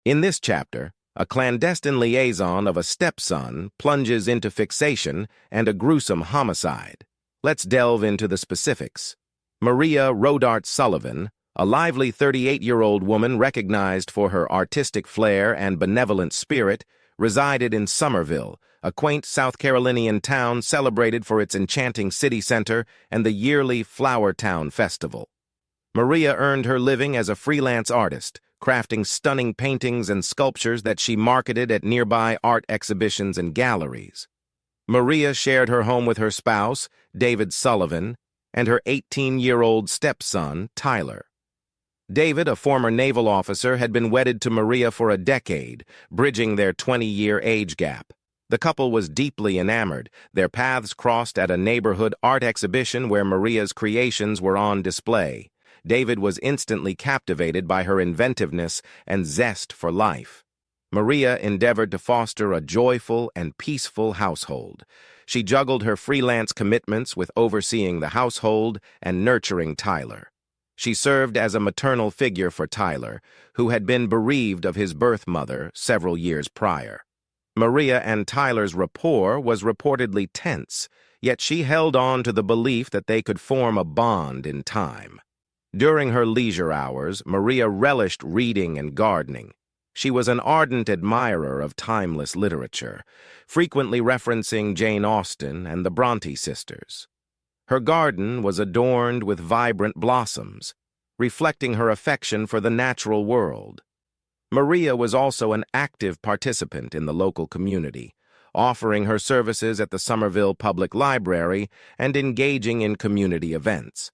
In this chapter, a clandestine liaison of a stepson plunges into fixation and a gruesome homicide. Let's delve into the specifics. Maria Rodart Sullivan, a lively 38-year-old woman recognized for her artistic flair and benevolent spirit, resided in Somerville, a quaint South Carolinian town celebrated for its enchanting city center and the yearly Flower Town Festival. Maria earned her living as a freelance artist, crafting stunning paintings and sculptures that she marketed at nearby art exhibitions and galleries. Maria shared her home with her spouse, David Sullivan, and her 18-year-old stepson, Tyler. David, a former naval officer, had been wedded to Maria for a decade, bridging their 20-year age gap. The couple was deeply enamored. Their paths crossed at a neighborhood art exhibition where Maria's creations were on display. David was instantly captivated by her inventiveness and zest for life. Maria endeavored to foster a joyful and peaceful household. She juggled her freelance commitments with overseeing the household and nurturing Tyler. She served as a maternal figure for Tyler, who had been bereaved of his birth mother several years prior. Maria and Tyler's rapport was reportedly tense, yet she held on to the belief that they could form a bond in time. During her leisure hours, Maria relished reading and gardening. She was an ardent admirer of timeless literature, frequently referencing Jane Austen and the Bronte sisters. Her garden was adorned with vibrant blossoms, reflecting her affection for the natural world. Maria was also an active participant in the local community, offering her services at the Somerville Public Library and engaging in community events.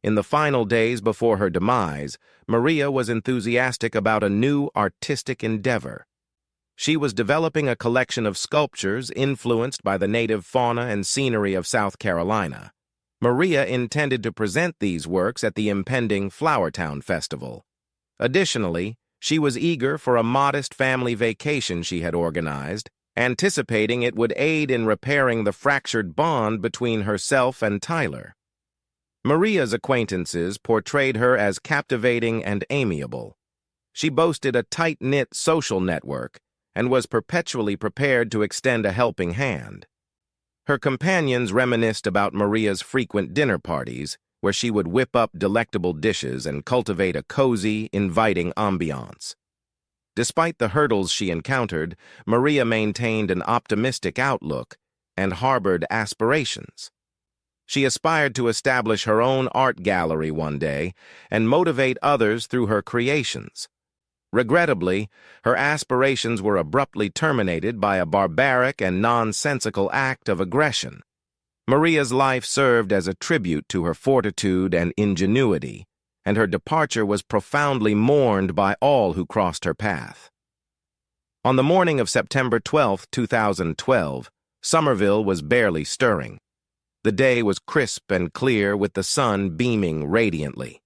In the final days before her demise, Maria was enthusiastic about a new artistic endeavor. She was developing a collection of sculptures influenced by the native fauna and scenery of South Carolina. Maria intended to present these works at the impending Flower Town Festival. Additionally, she was eager for a modest family vacation she had organized, anticipating it would aid in repairing the fractured bond between herself and Tyler. Maria's acquaintances portrayed her as captivating and amiable. She boasted a tight-knit social network and was perpetually prepared to extend a helping hand. Her companions reminisced about Maria's frequent dinner parties, where she would whip up delectable dishes and cultivate a cozy, inviting ambiance. Despite the hurdles she encountered, Maria maintained an optimistic outlook and harbored aspirations. She aspired to establish her own art gallery one day and motivate others through her creations. Regrettably, her aspirations were abruptly terminated by a barbaric and nonsensical act of aggression. Maria's life served as a tribute to her fortitude and ingenuity, and her departure was profoundly mourned by all who crossed her path. On the morning of September 12, 2012, Somerville was barely stirring. The day was crisp and clear with the sun beaming radiantly.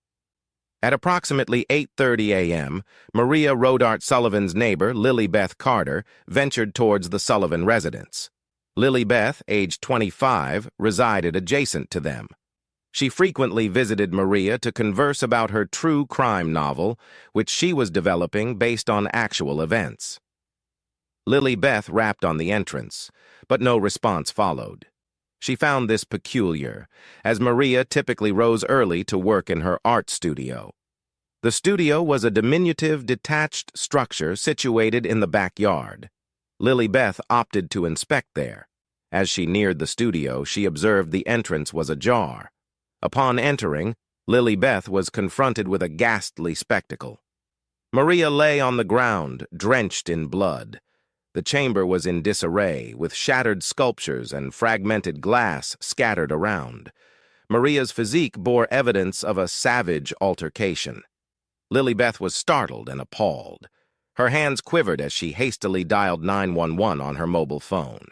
At approximately 8:30 a.m., Maria Rodart Sullivan's neighbor, Lily Beth Carter, ventured towards the Sullivan residence. Lily Beth, aged 25, resided adjacent to them. She frequently visited Maria to converse about her true crime novel, which she was developing based on actual events. Lily Beth rapped on the entrance, but no response followed. She found this peculiar, as Maria typically rose early to work in her art studio. The studio was a diminutive, detached structure situated in the backyard. Lily Beth opted to inspect there. As she neared the studio, she observed the entrance was ajar. Upon entering, Lily Beth was confronted with a ghastly spectacle. Maria lay on the ground, drenched in blood. The chamber was in disarray, with shattered sculptures and fragmented glass scattered around. Maria's physique bore evidence of a savage altercation. Lily Beth was startled and appalled. Her hands quivered as she hastily dialed 911 on her mobile phone.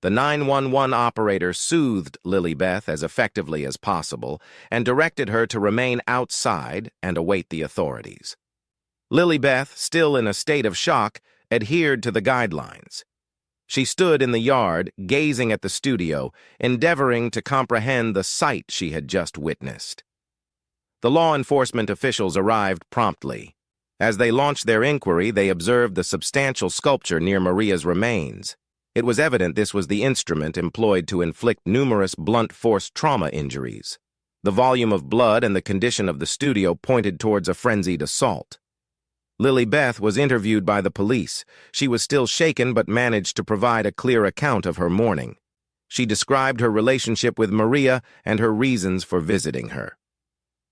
The 911 operator soothed Lily Beth as effectively as possible and directed her to remain outside and await the authorities. Lily Beth, still in a state of shock, adhered to the guidelines. She stood in the yard, gazing at the studio, endeavoring to comprehend the sight she had just witnessed. The law enforcement officials arrived promptly. As they launched their inquiry, they observed the substantial sculpture near Maria's remains. It was evident this was the instrument employed to inflict numerous blunt force trauma injuries. The volume of blood and the condition of the studio pointed towards a frenzied assault. Lily Beth was interviewed by the police. She was still shaken but managed to provide a clear account of her mourning. She described her relationship with Maria and her reasons for visiting her.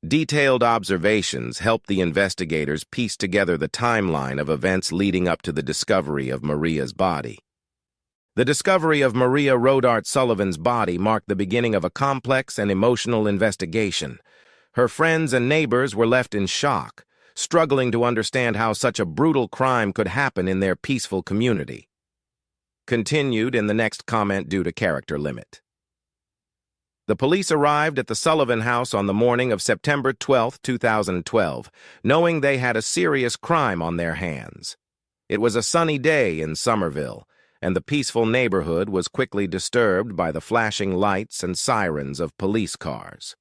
Detailed observations helped the investigators piece together the timeline of events leading up to the discovery of Maria's body. The discovery of Maria Rodart Sullivan's body marked the beginning of a complex and emotional investigation. Her friends and neighbors were left in shock, struggling to understand how such a brutal crime could happen in their peaceful community. Continued in the next comment due to character limit. The police arrived at the Sullivan house on the morning of September 12, 2012, knowing they had a serious crime on their hands. It was a sunny day in Somerville, and the peaceful neighborhood was quickly disturbed by the flashing lights and sirens of police cars.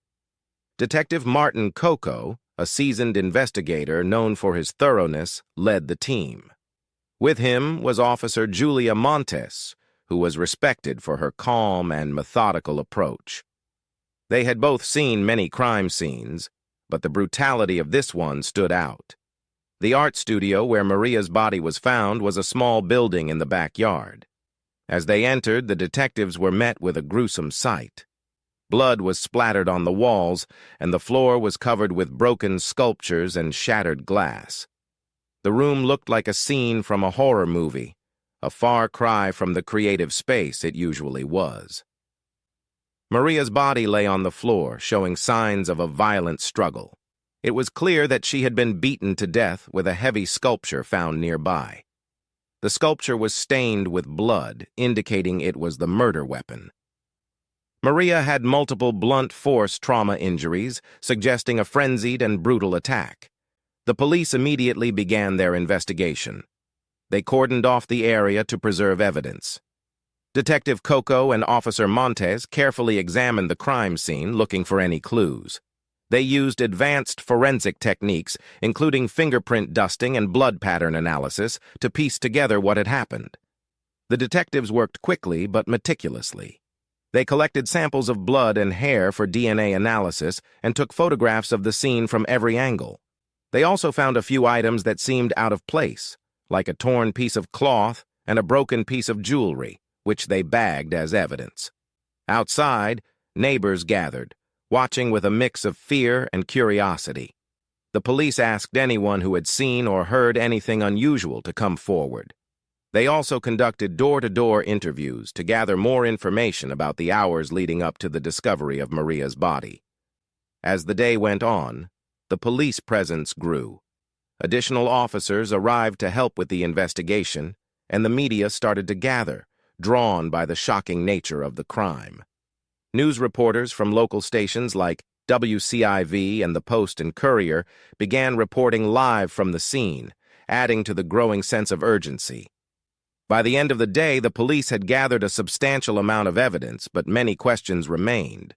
Detective Martin Coco, a seasoned investigator known for his thoroughness, led the team. With him was Officer Julia Montes, who was respected for her calm and methodical approach. They had both seen many crime scenes, but the brutality of this one stood out. The art studio where Maria's body was found was a small building in the backyard. As they entered, the detectives were met with a gruesome sight. Blood was splattered on the walls, and the floor was covered with broken sculptures and shattered glass. The room looked like a scene from a horror movie, a far cry from the creative space it usually was. Maria's body lay on the floor, showing signs of a violent struggle. It was clear that she had been beaten to death with a heavy sculpture found nearby. The sculpture was stained with blood, indicating it was the murder weapon. Maria had multiple blunt force trauma injuries, suggesting a frenzied and brutal attack. The police immediately began their investigation. They cordoned off the area to preserve evidence. Detective Coco and Officer Montes carefully examined the crime scene, looking for any clues. They used advanced forensic techniques, including fingerprint dusting and blood pattern analysis, to piece together what had happened. The detectives worked quickly but meticulously. They collected samples of blood and hair for DNA analysis and took photographs of the scene from every angle. They also found a few items that seemed out of place, like a torn piece of cloth and a broken piece of jewelry, which they bagged as evidence. Outside, neighbors gathered, watching with a mix of fear and curiosity. The police asked anyone who had seen or heard anything unusual to come forward. They also conducted door-to-door interviews to gather more information about the hours leading up to the discovery of Maria's body. As the day went on, the police presence grew. Additional officers arrived to help with the investigation, and the media started to gather, drawn by the shocking nature of the crime. News reporters from local stations like WCIV and the Post and Courier began reporting live from the scene, adding to the growing sense of urgency. By the end of the day, the police had gathered a substantial amount of evidence, but many questions remained.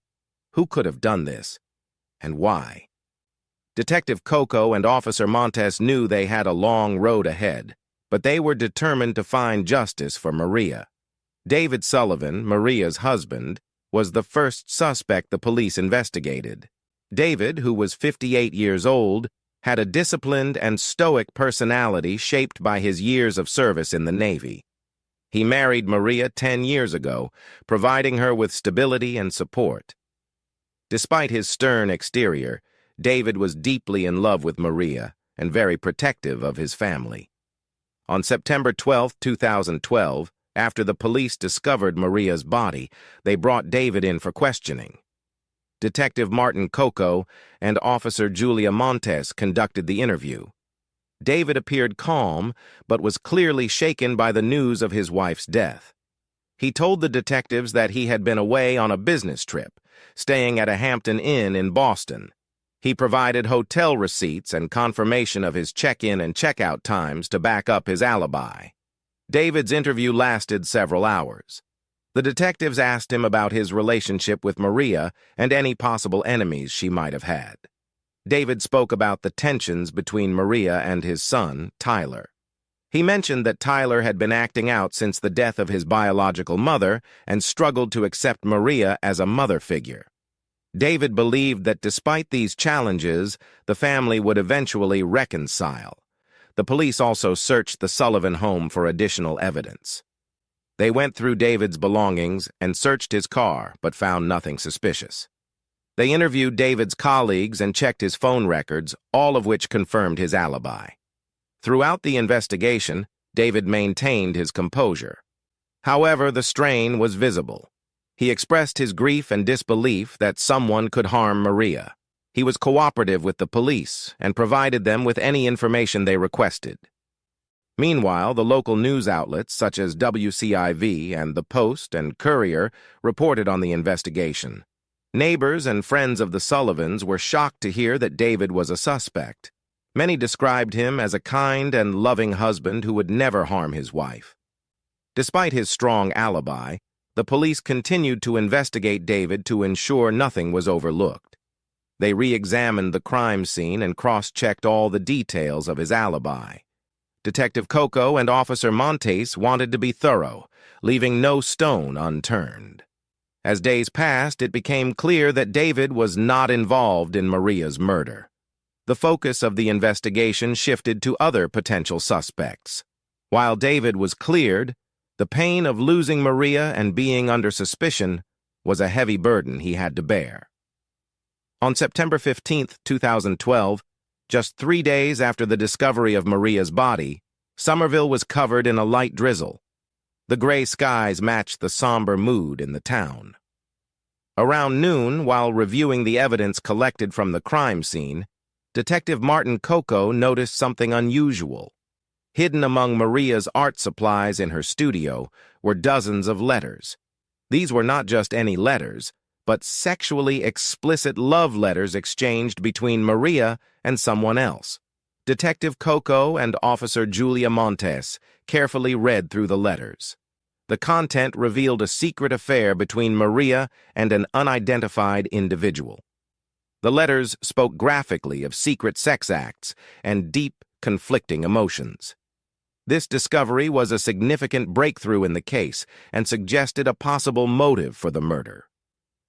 Who could have done this, and why? Detective Coco and Officer Montes knew they had a long road ahead, but they were determined to find justice for Maria. David Sullivan, Maria's husband, was the first suspect the police investigated. David, who was 58 years old, had a disciplined and stoic personality shaped by his years of service in the Navy. He married Maria 10 years ago, providing her with stability and support. Despite his stern exterior, David was deeply in love with Maria and very protective of his family. On September 12, 2012, after the police discovered Maria's body, they brought David in for questioning. Detective Martin Coco and Officer Julia Montes conducted the interview. David appeared calm, but was clearly shaken by the news of his wife's death. He told the detectives that he had been away on a business trip, staying at a Hampton Inn in Boston. He provided hotel receipts and confirmation of his check-in and check-out times to back up his alibi. David's interview lasted several hours. The detectives asked him about his relationship with Maria and any possible enemies she might have had. David spoke about the tensions between Maria and his son, Tyler. He mentioned that Tyler had been acting out since the death of his biological mother and struggled to accept Maria as a mother figure. David believed that despite these challenges, the family would eventually reconcile. The police also searched the Sullivan home for additional evidence. They went through David's belongings and searched his car, but found nothing suspicious. They interviewed David's colleagues and checked his phone records, all of which confirmed his alibi. Throughout the investigation, David maintained his composure. However, the strain was visible. He expressed his grief and disbelief that someone could harm Maria. He was cooperative with the police and provided them with any information they requested. Meanwhile, the local news outlets such as WCIV and The Post and Courier reported on the investigation. Neighbors and friends of the Sullivans were shocked to hear that David was a suspect. Many described him as a kind and loving husband who would never harm his wife. Despite his strong alibi, the police continued to investigate David to ensure nothing was overlooked. They re-examined the crime scene and cross-checked all the details of his alibi. Detective Coco and Officer Montes wanted to be thorough, leaving no stone unturned. As days passed, it became clear that David was not involved in Maria's murder. The focus of the investigation shifted to other potential suspects. While David was cleared, the pain of losing Maria and being under suspicion was a heavy burden he had to bear. On September 15, 2012, just 3 days after the discovery of Maria's body, Somerville was covered in a light drizzle. The gray skies matched the somber mood in the town. Around noon, while reviewing the evidence collected from the crime scene, Detective Martin Coco noticed something unusual. Hidden among Maria's art supplies in her studio were dozens of letters. These were not just any letters, but sexually explicit love letters exchanged between Maria and someone else. Detective Coco and Officer Julia Montes carefully read through the letters. The content revealed a secret affair between Maria and an unidentified individual. The letters spoke graphically of secret sex acts and deep, conflicting emotions. This discovery was a significant breakthrough in the case and suggested a possible motive for the murder.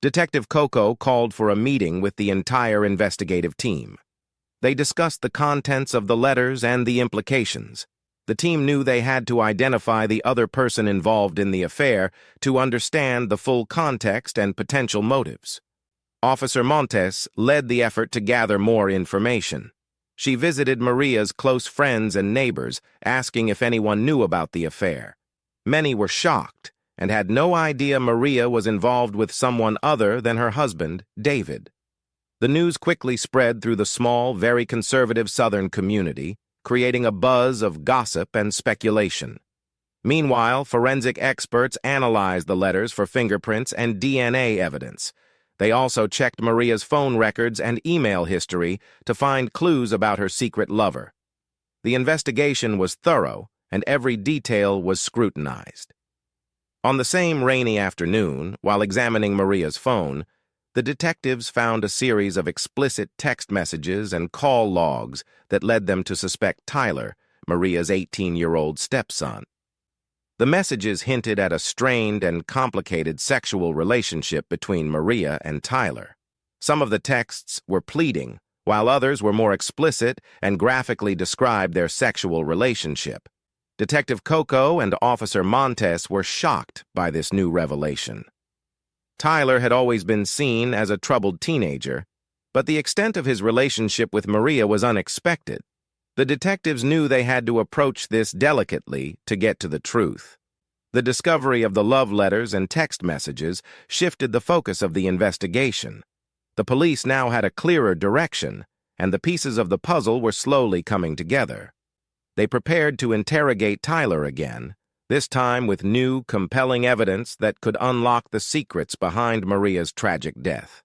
Detective Coco called for a meeting with the entire investigative team. They discussed the contents of the letters and the implications. The team knew they had to identify the other person involved in the affair to understand the full context and potential motives. Officer Montes led the effort to gather more information. She visited Maria's close friends and neighbors, asking if anyone knew about the affair. Many were shocked and had no idea Maria was involved with someone other than her husband, David. The news quickly spread through the small, very conservative Southern community, creating a buzz of gossip and speculation. Meanwhile, forensic experts analyzed the letters for fingerprints and DNA evidence. They also checked Maria's phone records and email history to find clues about her secret lover. The investigation was thorough, and every detail was scrutinized. On the same rainy afternoon, while examining Maria's phone, the detectives found a series of explicit text messages and call logs that led them to suspect Tyler, Maria's 18-year-old stepson. The messages hinted at a strained and complicated sexual relationship between Maria and Tyler. Some of the texts were pleading, while others were more explicit and graphically described their sexual relationship. Detective Coco and Officer Montes were shocked by this new revelation. Tyler had always been seen as a troubled teenager, but the extent of his relationship with Maria was unexpected. The detectives knew they had to approach this delicately to get to the truth. The discovery of the love letters and text messages shifted the focus of the investigation. The police now had a clearer direction, and the pieces of the puzzle were slowly coming together. They prepared to interrogate Tyler again, this time with new, compelling evidence that could unlock the secrets behind Maria's tragic death.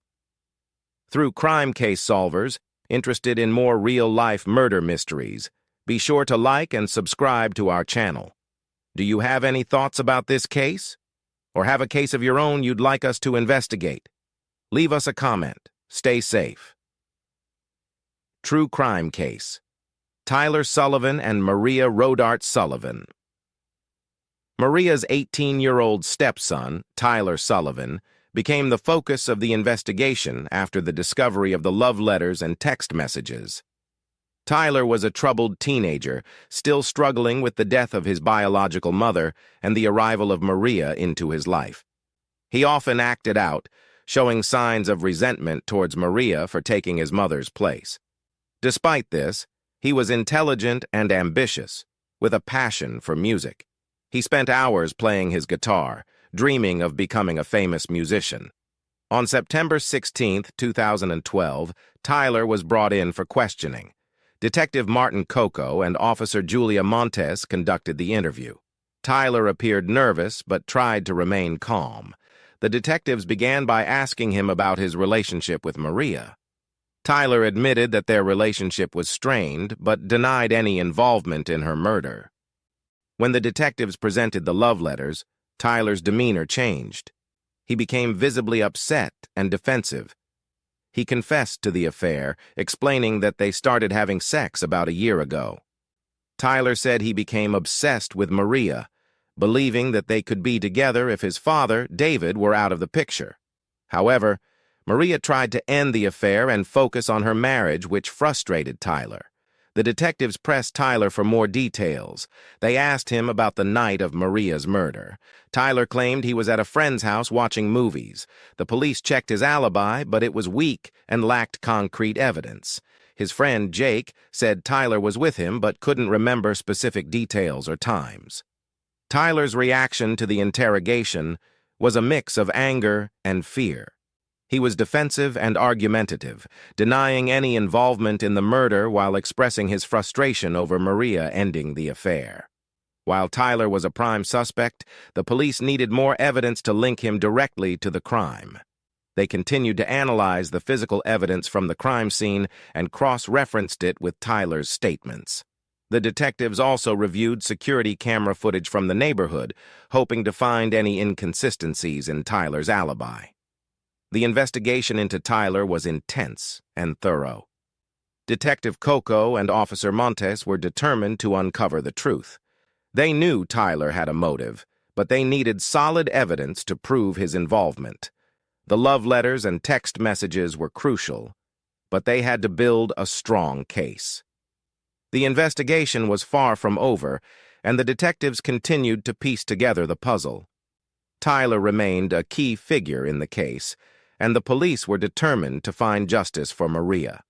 Through crime case solvers, interested in more real-life murder mysteries, be sure to like and subscribe to our channel. Do you have any thoughts about this case? Or have a case of your own you'd like us to investigate? Leave us a comment. Stay safe. True crime case. Tyler Sullivan and Maria Rodart Sullivan. Maria's 18-year-old stepson, Tyler Sullivan, became the focus of the investigation after the discovery of the love letters and text messages. Tyler was a troubled teenager, still struggling with the death of his biological mother and the arrival of Maria into his life. He often acted out, showing signs of resentment towards Maria for taking his mother's place. Despite this, he was intelligent and ambitious, with a passion for music. He spent hours playing his guitar, dreaming of becoming a famous musician. On September 16, 2012, Tyler was brought in for questioning. Detective Martin Coco and Officer Julia Montes conducted the interview. Tyler appeared nervous but tried to remain calm. The detectives began by asking him about his relationship with Maria. Tyler admitted that their relationship was strained but denied any involvement in her murder. When the detectives presented the love letters, Tyler's demeanor changed. He became visibly upset and defensive. He confessed to the affair, explaining that they started having sex about a year ago. Tyler said he became obsessed with Maria, believing that they could be together if his father, David, were out of the picture. However, Maria tried to end the affair and focus on her marriage, which frustrated Tyler. The detectives pressed Tyler for more details. They asked him about the night of Maria's murder. Tyler claimed he was at a friend's house watching movies. The police checked his alibi, but it was weak and lacked concrete evidence. His friend, Jake, said Tyler was with him but couldn't remember specific details or times. Tyler's reaction to the interrogation was a mix of anger and fear. He was defensive and argumentative, denying any involvement in the murder while expressing his frustration over Maria ending the affair. While Tyler was a prime suspect, the police needed more evidence to link him directly to the crime. They continued to analyze the physical evidence from the crime scene and cross-referenced it with Tyler's statements. The detectives also reviewed security camera footage from the neighborhood, hoping to find any inconsistencies in Tyler's alibi. The investigation into Tyler was intense and thorough. Detective Coco and Officer Montes were determined to uncover the truth. They knew Tyler had a motive, but they needed solid evidence to prove his involvement. The love letters and text messages were crucial, but they had to build a strong case. The investigation was far from over, and the detectives continued to piece together the puzzle. Tyler remained a key figure in the case, and the police were determined to find justice for Maria.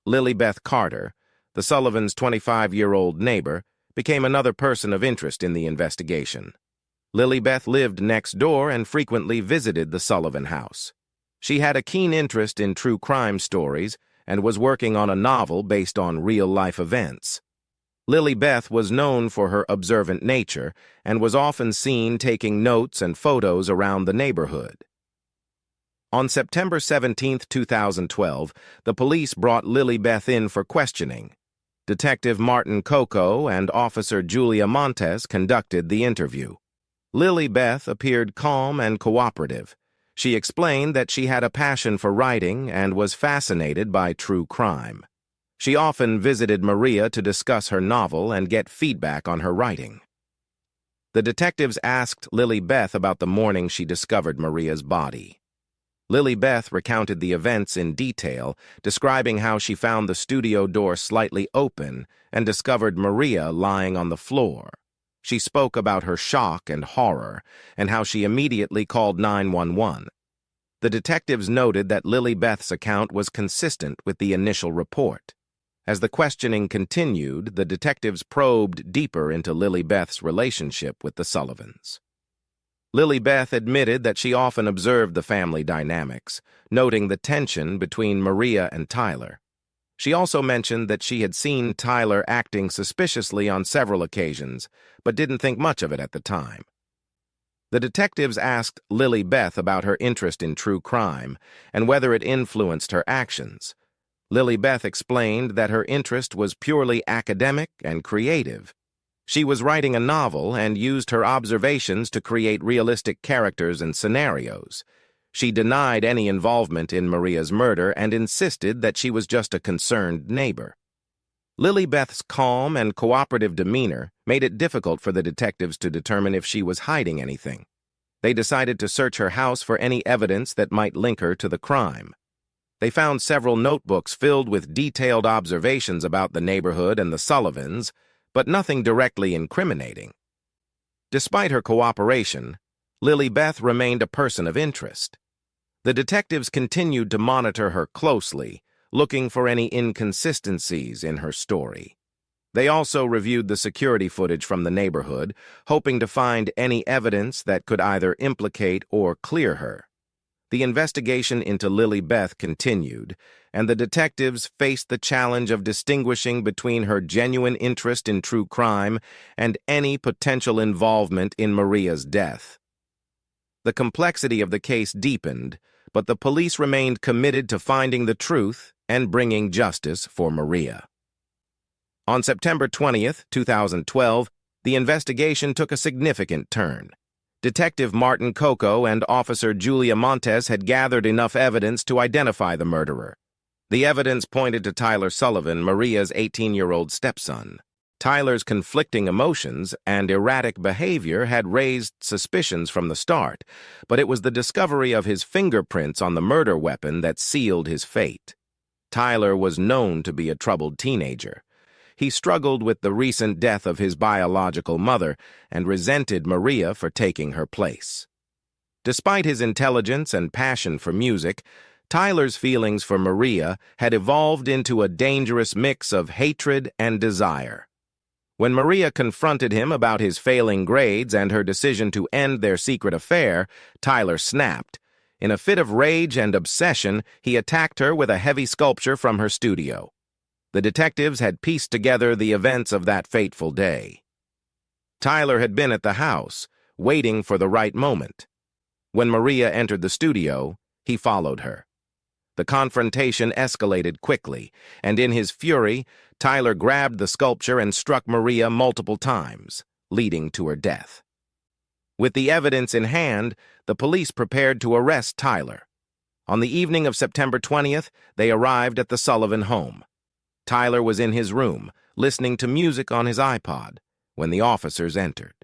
Lily Beth Carter, the Sullivans' 25-year-old neighbor, became another person of interest in the investigation. Lily Beth lived next door and frequently visited the Sullivan house. She had a keen interest in true crime stories and was working on a novel based on real-life events. Lily Beth was known for her observant nature and was often seen taking notes and photos around the neighborhood. On September 17, 2012, the police brought Lily Beth in for questioning. Detective Martin Coco and Officer Julia Montes conducted the interview. Lily Beth appeared calm and cooperative. She explained that she had a passion for writing and was fascinated by true crime. She often visited Maria to discuss her novel and get feedback on her writing. The detectives asked Lily Beth about the morning she discovered Maria's body. Lily Beth recounted the events in detail, describing how she found the studio door slightly open and discovered Maria lying on the floor. She spoke about her shock and horror and how she immediately called 911. The detectives noted that Lily Beth's account was consistent with the initial report. As the questioning continued, the detectives probed deeper into Lily Beth's relationship with the Sullivans. Lily Beth admitted that she often observed the family dynamics, noting the tension between Maria and Tyler. She also mentioned that she had seen Tyler acting suspiciously on several occasions, but didn't think much of it at the time. The detectives asked Lily Beth about her interest in true crime and whether it influenced her actions. Lily Beth explained that her interest was purely academic and creative. She was writing a novel and used her observations to create realistic characters and scenarios. She denied any involvement in Maria's murder and insisted that she was just a concerned neighbor. Lily Beth's calm and cooperative demeanor made it difficult for the detectives to determine if she was hiding anything. They decided to search her house for any evidence that might link her to the crime. They found several notebooks filled with detailed observations about the neighborhood and the Sullivans, but nothing directly incriminating. Despite her cooperation, Lily Beth remained a person of interest. The detectives continued to monitor her closely, looking for any inconsistencies in her story. They also reviewed the security footage from the neighborhood, hoping to find any evidence that could either implicate or clear her. The investigation into Lily Beth continued, and the detectives faced the challenge of distinguishing between her genuine interest in true crime and any potential involvement in Maria's death. The complexity of the case deepened, but the police remained committed to finding the truth and bringing justice for Maria. On September 20th, 2012, the investigation took a significant turn. Detective Martin Coco and Officer Julia Montes had gathered enough evidence to identify the murderer. The evidence pointed to Tyler Sullivan, Maria's 18-year-old stepson. Tyler's conflicting emotions and erratic behavior had raised suspicions from the start, but it was the discovery of his fingerprints on the murder weapon that sealed his fate. Tyler was known to be a troubled teenager. He struggled with the recent death of his biological mother and resented Maria for taking her place. Despite his intelligence and passion for music, Tyler's feelings for Maria had evolved into a dangerous mix of hatred and desire. When Maria confronted him about his failing grades and her decision to end their secret affair, Tyler snapped. In a fit of rage and obsession, he attacked her with a heavy sculpture from her studio. The detectives had pieced together the events of that fateful day. Tyler had been at the house, waiting for the right moment. When Maria entered the studio, he followed her. The confrontation escalated quickly, and in his fury, Tyler grabbed the sculpture and struck Maria multiple times, leading to her death. With the evidence in hand, the police prepared to arrest Tyler. On the evening of September 20th, they arrived at the Sullivan home. Tyler was in his room, listening to music on his iPod, when the officers entered.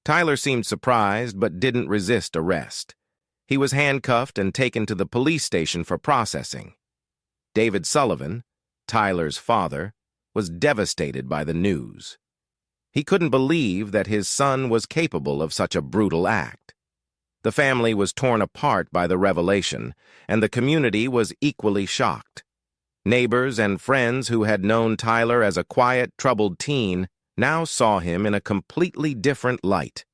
Tyler seemed surprised but didn't resist arrest. He was handcuffed and taken to the police station for processing. David Sullivan, Tyler's father, was devastated by the news. He couldn't believe that his son was capable of such a brutal act. The family was torn apart by the revelation, and the community was equally shocked. Neighbors and friends who had known Tyler as a quiet, troubled teen now saw him in a completely different light.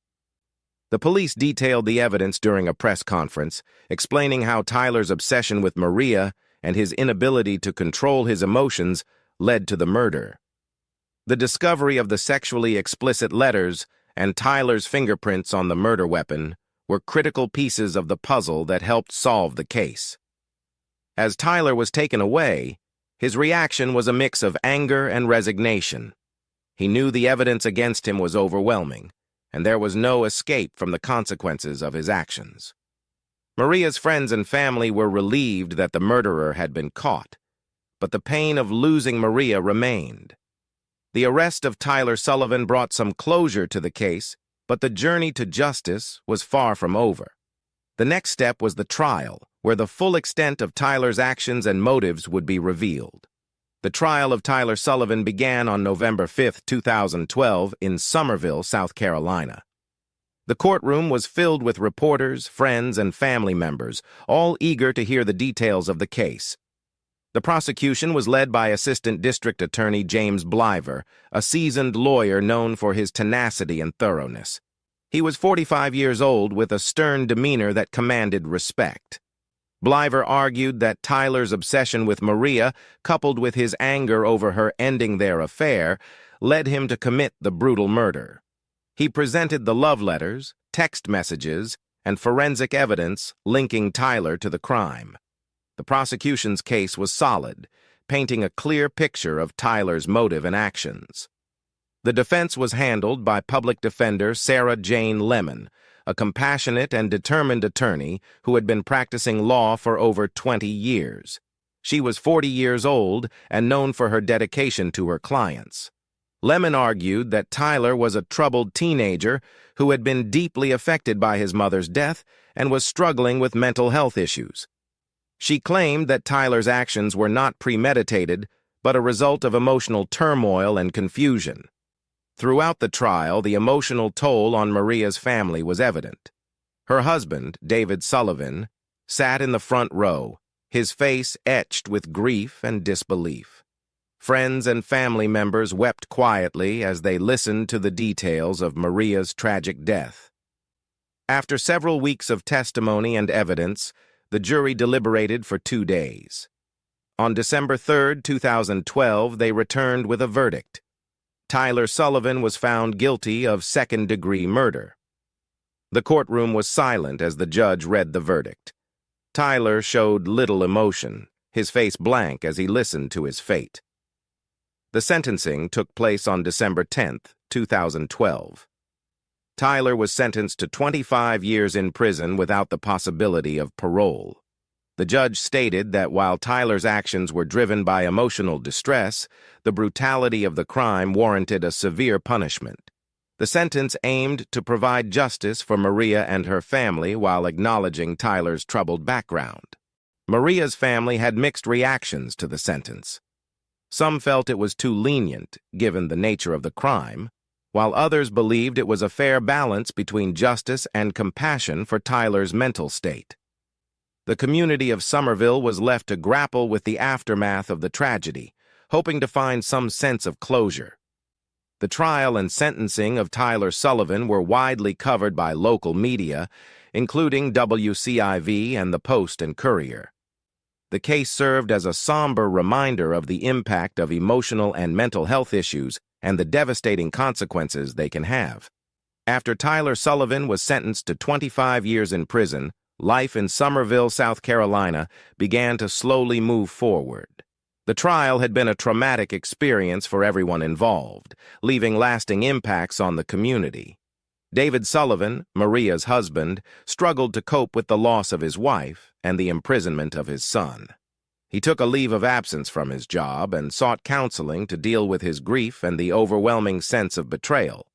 The police detailed the evidence during a press conference, explaining how Tyler's obsession with Maria and his inability to control his emotions led to the murder. The discovery of the sexually explicit letters and Tyler's fingerprints on the murder weapon were critical pieces of the puzzle that helped solve the case. As Tyler was taken away, his reaction was a mix of anger and resignation. He knew the evidence against him was overwhelming, and there was no escape from the consequences of his actions. Maria's friends and family were relieved that the murderer had been caught, but the pain of losing Maria remained. The arrest of Tyler Sullivan brought some closure to the case, but the journey to justice was far from over. The next step was the trial, where the full extent of Tyler's actions and motives would be revealed. The trial of Tyler Sullivan began on November 5, 2012, in Summerville, South Carolina. The courtroom was filled with reporters, friends, and family members, all eager to hear the details of the case. The prosecution was led by Assistant District Attorney James Bliver, a seasoned lawyer known for his tenacity and thoroughness. He was 45 years old with a stern demeanor that commanded respect. Bliver argued that Tyler's obsession with Maria, coupled with his anger over her ending their affair, led him to commit the brutal murder. He presented the love letters, text messages, and forensic evidence linking Tyler to the crime. The prosecution's case was solid, painting a clear picture of Tyler's motive and actions. The defense was handled by Public Defender Sarah Jane Lemon, a compassionate and determined attorney who had been practicing law for over 20 years. She was 40 years old and known for her dedication to her clients. Lemon argued that Tyler was a troubled teenager who had been deeply affected by his mother's death and was struggling with mental health issues. She claimed that Tyler's actions were not premeditated, but a result of emotional turmoil and confusion. Throughout the trial, the emotional toll on Maria's family was evident. Her husband, David Sullivan, sat in the front row, his face etched with grief and disbelief. Friends and family members wept quietly as they listened to the details of Maria's tragic death. After several weeks of testimony and evidence, the jury deliberated for 2 days. On December 3, 2012, they returned with a verdict. Tyler Sullivan was found guilty of second-degree murder. The courtroom was silent as the judge read the verdict. Tyler showed little emotion, his face blank as he listened to his fate. The sentencing took place on December 10, 2012. Tyler was sentenced to 25 years in prison without the possibility of parole. The judge stated that while Tyler's actions were driven by emotional distress, the brutality of the crime warranted a severe punishment. The sentence aimed to provide justice for Maria and her family while acknowledging Tyler's troubled background. Maria's family had mixed reactions to the sentence. Some felt it was too lenient, given the nature of the crime, while others believed it was a fair balance between justice and compassion for Tyler's mental state. The community of Somerville was left to grapple with the aftermath of the tragedy, hoping to find some sense of closure. The trial and sentencing of Tyler Sullivan were widely covered by local media, including WCIV and the Post and Courier. The case served as a somber reminder of the impact of emotional and mental health issues and the devastating consequences they can have. After Tyler Sullivan was sentenced to 25 years in prison, life in Summerville, South Carolina, began to slowly move forward. The trial had been a traumatic experience for everyone involved, leaving lasting impacts on the community. David Sullivan, Maria's husband, struggled to cope with the loss of his wife and the imprisonment of his son. He took a leave of absence from his job and sought counseling to deal with his grief and the overwhelming sense of betrayal.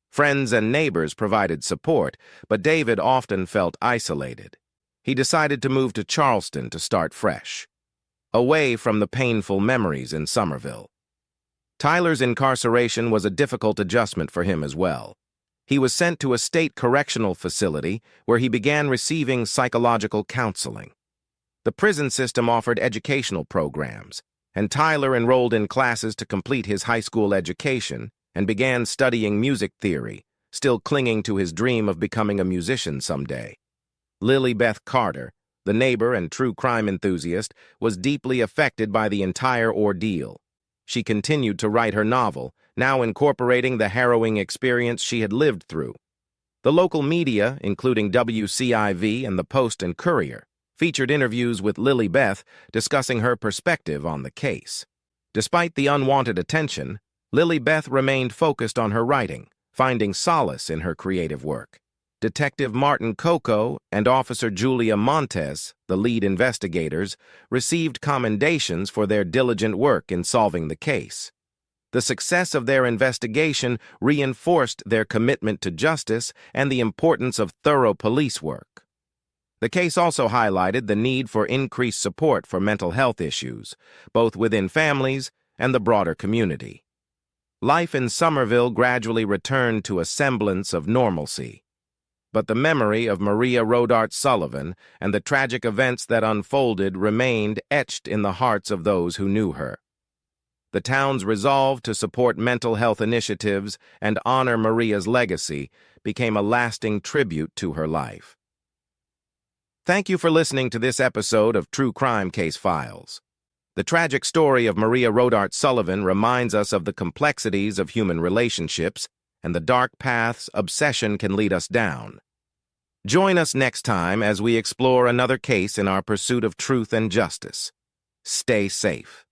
Friends and neighbors provided support, but David often felt isolated. He decided to move to Charleston to start fresh, away from the painful memories in Somerville. Tyler's incarceration was a difficult adjustment for him as well. He was sent to a state correctional facility where he began receiving psychological counseling. The prison system offered educational programs, and Tyler enrolled in classes to complete his high school education and began studying music theory, still clinging to his dream of becoming a musician someday. Lily Beth Carter, the neighbor and true crime enthusiast, was deeply affected by the entire ordeal. She continued to write her novel, now incorporating the harrowing experience she had lived through. The local media, including WCIV and the Post and Courier, featured interviews with Lily Beth discussing her perspective on the case. Despite the unwanted attention, Lily Beth remained focused on her writing, finding solace in her creative work. Detective Martin Coco and Officer Julia Montes, the lead investigators, received commendations for their diligent work in solving the case. The success of their investigation reinforced their commitment to justice and the importance of thorough police work. The case also highlighted the need for increased support for mental health issues, both within families and the broader community. Life in Somerville gradually returned to a semblance of normalcy, but the memory of Maria Rodart Sullivan and the tragic events that unfolded remained etched in the hearts of those who knew her. The town's resolve to support mental health initiatives and honor Maria's legacy became a lasting tribute to her life. Thank you for listening to this episode of True Crime Case Files. The tragic story of Maria Rodart Sullivan reminds us of the complexities of human relationships and the dark paths obsession can lead us down. Join us next time as we explore another case in our pursuit of truth and justice. Stay safe.